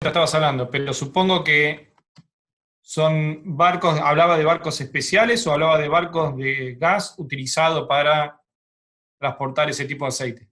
estabas hablando, pero supongo que son barcos, ¿hablaba de barcos especiales o hablaba de barcos de gas utilizado para transportar ese tipo de aceite?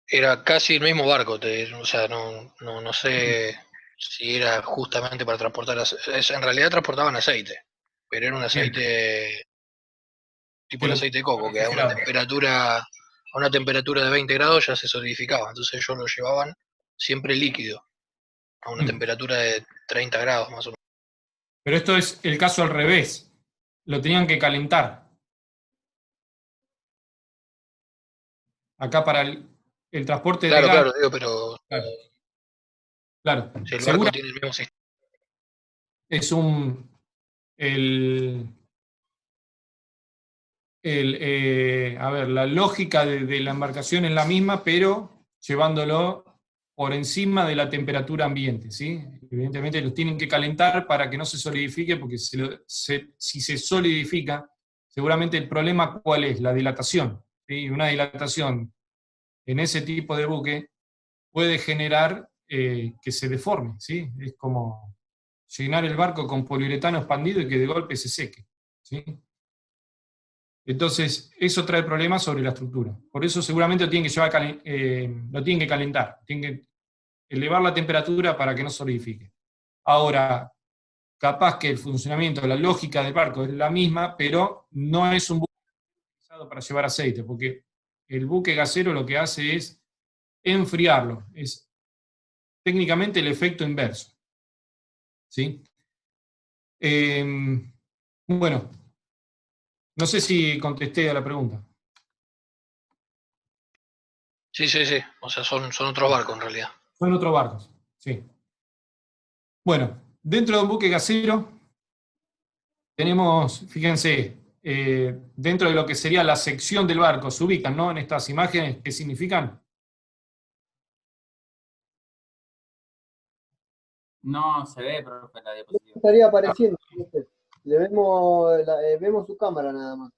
Era casi el mismo barco, o sea, no sé si era justamente para transportar en realidad transportaban aceite, pero era un Bien, aceite tipo el pero aceite de coco, que refrigerado. a una temperatura de 20 grados ya se solidificaba, entonces ellos lo llevaban siempre líquido, a una Mm. temperatura de 30 grados más o menos. Pero esto es el caso al revés. Lo tenían que calentar. Acá para el transporte de Claro, gas. claro, digo, pero Claro, claro. si el barco Seguro tiene el mismo sistema. es un. El, a ver, la lógica de la embarcación es la misma, pero llevándolo por encima de la temperatura ambiente, ¿sí? Evidentemente los tienen que calentar para que no se solidifique, porque si se solidifica, seguramente el problema ¿cuál es? La dilatación, ¿sí? Una dilatación en ese tipo de buque puede generar que se deforme, ¿sí? Es como llenar el barco con poliuretano expandido y que de golpe se seque, ¿sí? Entonces, eso trae problemas sobre la estructura. Por eso seguramente lo tienen que lo tienen que calentar, tienen que elevar la temperatura para que no solidifique. Ahora, capaz que el funcionamiento, la lógica del barco es la misma, pero no es un buque utilizado para llevar aceite, porque el buque gasero lo que hace es enfriarlo, es técnicamente el efecto inverso, ¿sí? Bueno, no sé si contesté a la pregunta. Sí, sí, sí, o sea, son otros barcos en realidad. Son otros barcos, sí. Bueno, dentro de un buque gasero tenemos, fíjense, dentro de lo que sería la sección del barco, se ubican, ¿no? En estas imágenes, ¿qué significan? No se ve, profe, la diapositiva. Estaría Ah, apareciendo. Le vemos, vemos su cámara nada más.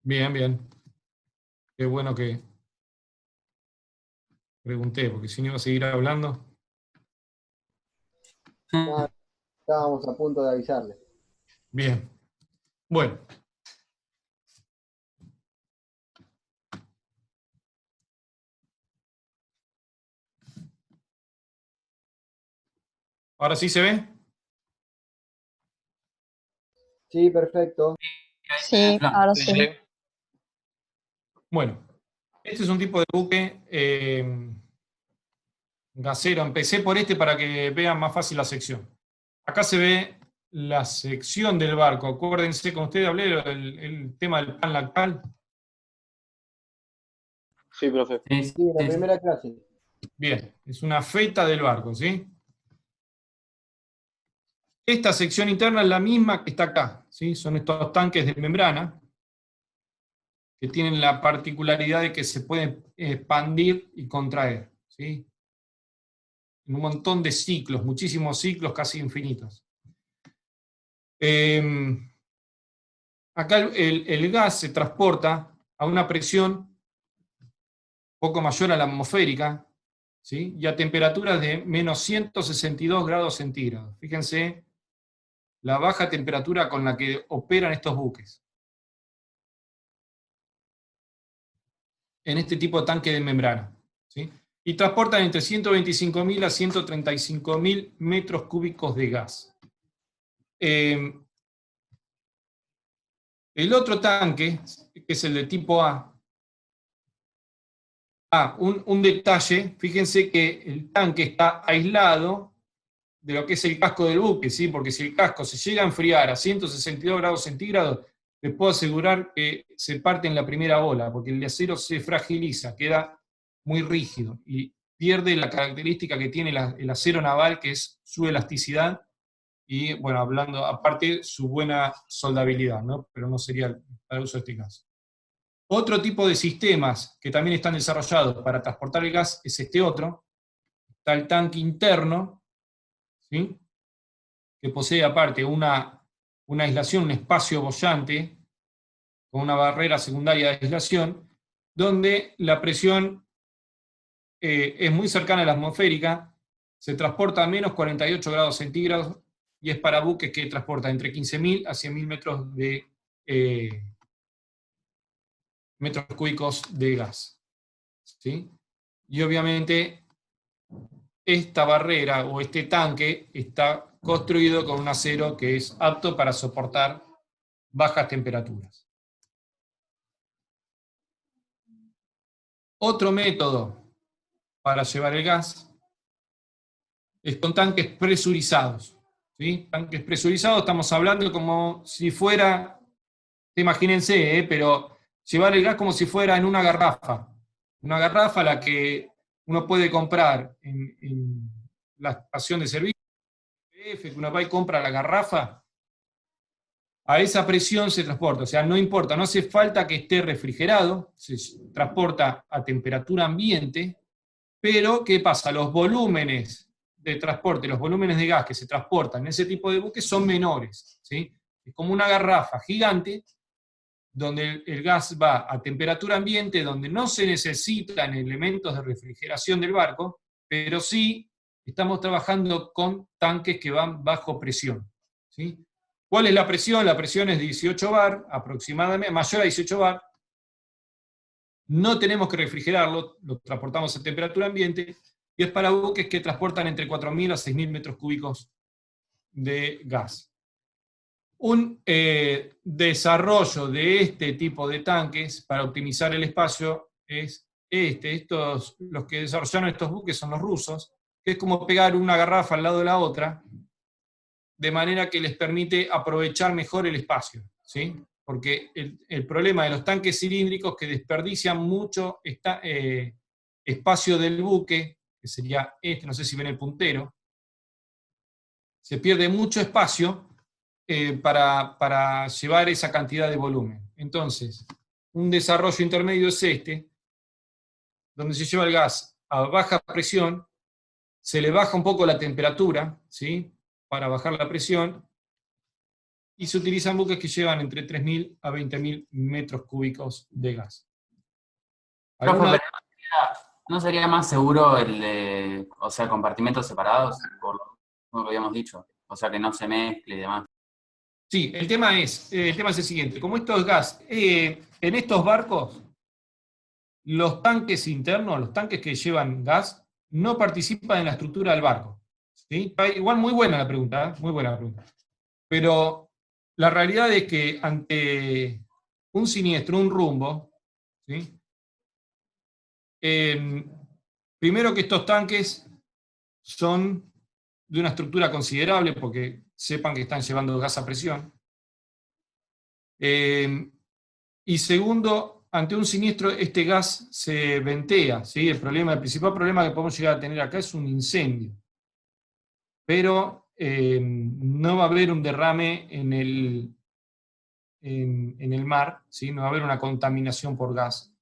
bien, bien. Qué bueno que pregunté, porque si no iba a seguir hablando. Ah, estábamos a punto de avisarle. Bien. Bueno. ¿Ahora sí se ve? Sí, perfecto. Sí, ahora Sí, sí. sí. Bueno, este es un tipo de buque gasero. Empecé por este para que vean más fácil la sección. Acá se ve la sección del barco. Acuérdense, con ustedes hablé el tema del pan lactal. Sí, profe. Sí, Sí, en la sí, sí. primera clase. Bien, es una feta del barco, ¿sí? Esta sección interna es la misma que está acá, ¿sí? Son estos tanques de membrana que tienen la particularidad de que se pueden expandir y contraer, ¿sí? En un montón de ciclos, muchísimos ciclos, casi infinitos. Acá el gas se transporta a una presión poco mayor a la atmosférica, ¿sí? Y a temperaturas de menos 162 grados centígrados. Fíjense la baja temperatura con la que operan estos buques en este tipo de tanque de membrana, ¿sí? Y transportan entre 125.000 a 135.000 metros cúbicos de gas. El otro tanque, que es el de tipo A, un detalle, fíjense que el tanque está aislado de lo que es el casco del buque, ¿sí? Porque si el casco se llega a enfriar a 162 grados centígrados, les puedo asegurar que se parte en la primera ola, porque el acero se fragiliza, queda muy rígido y pierde la característica que tiene el acero naval, que es su elasticidad y, bueno, hablando aparte, su buena soldabilidad, ¿no? Pero no sería para el uso de este caso. Otro tipo de sistemas que también están desarrollados para transportar el gas es este otro. Está el tanque interno, ¿sí? Que posee aparte una aislación, un espacio boyante, con una barrera secundaria de aislación, donde la presión es muy cercana a la atmosférica, se transporta a menos 48 grados centígrados y es para buques que transportan entre 15.000 a 100.000 metros cúbicos de gas. ¿Sí? Y obviamente esta barrera o este tanque está construido con un acero que es apto para soportar bajas temperaturas. Otro método para llevar el gas es con tanques presurizados. ¿Sí? Tanques presurizados, estamos hablando como si fuera, imagínense, pero llevar el gas como si fuera en una garrafa. Una garrafa la que uno puede comprar en la estación de servicio, que uno va y compra la garrafa, a esa presión se transporta, o sea, no importa, no hace falta que esté refrigerado, se transporta a temperatura ambiente, pero ¿qué pasa? Los volúmenes de transporte, los volúmenes de gas que se transportan en ese tipo de buques son menores, ¿sí? Es como una garrafa gigante, donde el gas va a temperatura ambiente, donde no se necesitan elementos de refrigeración del barco, pero sí estamos trabajando con tanques que van bajo presión, ¿sí? ¿Cuál es la presión? La presión es 18 bar, aproximadamente, mayor a 18 bar. No tenemos que refrigerarlo, lo transportamos a temperatura ambiente, y es para buques que transportan entre 4.000 a 6.000 metros cúbicos de gas. Un desarrollo de este tipo de tanques para optimizar el espacio es los que desarrollaron estos buques son los rusos, que es como pegar una garrafa al lado de la otra, de manera que les permite aprovechar mejor el espacio, ¿sí? Porque el problema de los tanques cilíndricos es que desperdician mucho espacio del buque, que sería no sé si ven el puntero, se pierde mucho espacio para llevar esa cantidad de volumen. Entonces, un desarrollo intermedio es donde se lleva el gas a baja presión, se le baja un poco la temperatura, ¿sí? Para bajar la presión, y se utilizan buques que llevan entre 3.000 a 20.000 metros cúbicos de gas. Profe, pero ¿no sería más seguro o sea, compartimentos separados, por lo que habíamos dicho? O sea, que no se mezcle y demás. Sí, el tema es el siguiente, como esto es gas, en estos barcos, los tanques internos, los tanques que llevan gas, no participan en la estructura del barco. ¿Sí? Igual muy buena la pregunta, muy buena la pregunta. Pero la realidad es que ante un siniestro, un rumbo, ¿sí? Primero que estos tanques son de una estructura considerable, porque sepan que están llevando gas a presión. Y segundo, ante un siniestro, este gas se ventea, ¿sí? El principal problema que podemos llegar a tener acá es un incendio. Pero no va a haber un derrame en el mar, ¿sí? No va a haber una contaminación por gas.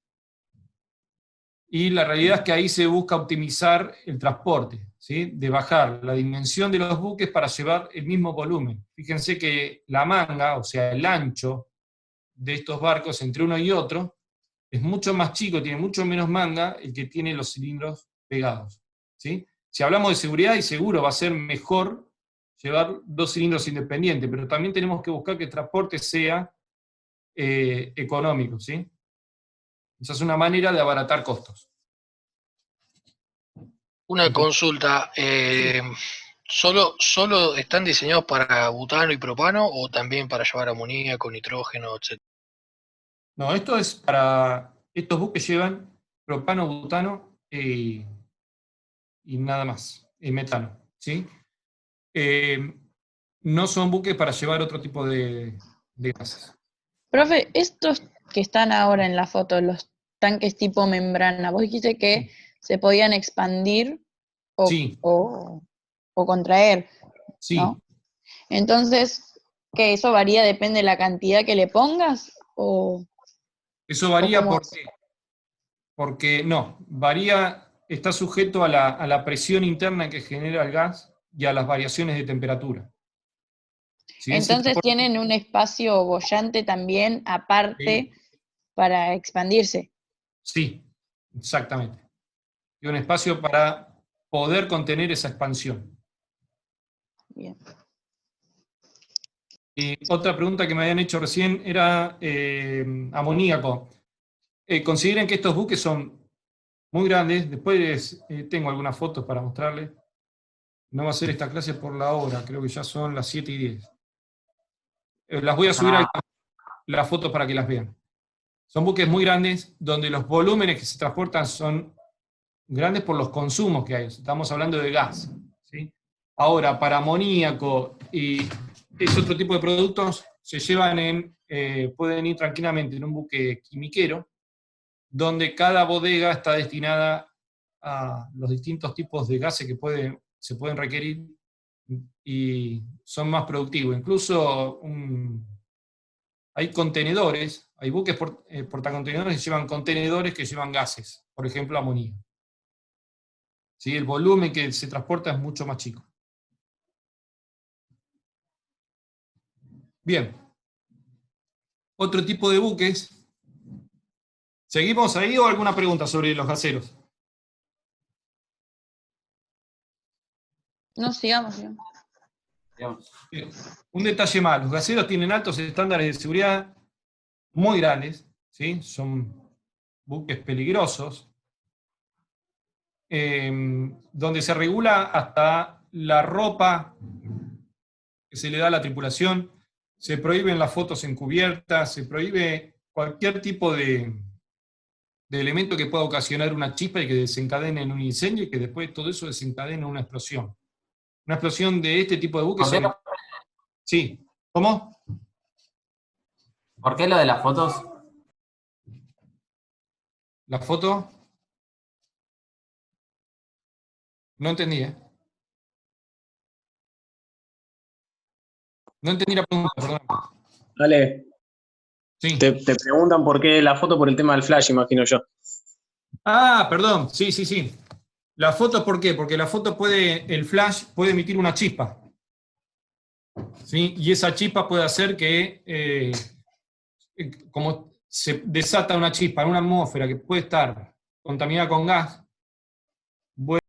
Y la realidad es que ahí se busca optimizar el transporte, ¿sí? De bajar la dimensión de los buques para llevar el mismo volumen. Fíjense que la manga, o sea, el ancho de estos barcos entre uno y otro, es mucho más chico, tiene mucho menos manga el que tiene los cilindros pegados, ¿sí? Si hablamos de seguridad, y seguro va a ser mejor llevar 2 cilindros independientes, pero también tenemos que buscar que el transporte sea económico, ¿sí? Esa es una manera de abaratar costos. Una consulta, ¿solo están diseñados para butano y propano o también para llevar amoníaco, nitrógeno, etcétera? No, esto es para, estos buques llevan propano, butano y nada más, y metano, ¿sí? No son buques para llevar otro tipo de gases. Profe, estos que están ahora en la foto, los tanques tipo membrana, vos dijiste que se podían expandir Sí, o contraer, sí. ¿no? Entonces, ¿que eso varía, depende de la cantidad que le pongas? Eso varía cómo porque no, varía, está sujeto a la presión interna que genera el gas y a las variaciones de temperatura. ¿Sí? Entonces tienen un espacio boyante también aparte para expandirse. Sí, exactamente. y un espacio para poder contener esa expansión. Bien. Y otra pregunta que me habían hecho recién era amoníaco. Consideren que estos buques son muy grandes. Después tengo algunas fotos para mostrarles. No va a ser esta clase por la hora, creo que ya son las 7:10. Las voy a subir a las fotos para que las vean. Son buques muy grandes, donde los volúmenes que se transportan son grandes por los consumos que hay. Estamos hablando de gas, ¿sí? Ahora, para amoníaco y ese otro tipo de productos, se llevan pueden ir tranquilamente en un buque quimiquero, donde cada bodega está destinada a los distintos tipos de gases que se pueden requerir y son más productivos. Incluso hay contenedores, hay buques portacontenedores que llevan contenedores que llevan gases, por ejemplo amoníaco. ¿Sí? El volumen que se transporta es mucho más chico. Bien. Otro tipo de buques. ¿Seguimos ahí o alguna pregunta sobre los gaseros? No, sigamos, sigamos. Bien. Un detalle más, los gaseros tienen altos estándares de seguridad muy grandes, ¿sí? Son buques peligrosos, donde se regula hasta la ropa que se le da a la tripulación, se prohíben las fotos encubiertas, se prohíbe cualquier tipo de elemento que pueda ocasionar una chispa y que desencadene en un incendio y que después todo eso desencadene una explosión. Una explosión de este tipo de buques... Sí. ¿Cómo? ¿Por qué lo de las fotos? ¿La foto? No entendí, ¿eh? No entendí la pregunta, perdón. Dale, Sí. te preguntan por qué la foto por el tema del flash, imagino yo. Ah, perdón, sí, sí, sí. La foto, ¿por qué? Porque la foto el flash puede emitir una chispa. ¿Sí? Y esa chispa puede hacer que, como se desata una chispa en una atmósfera que puede estar contaminada con gas,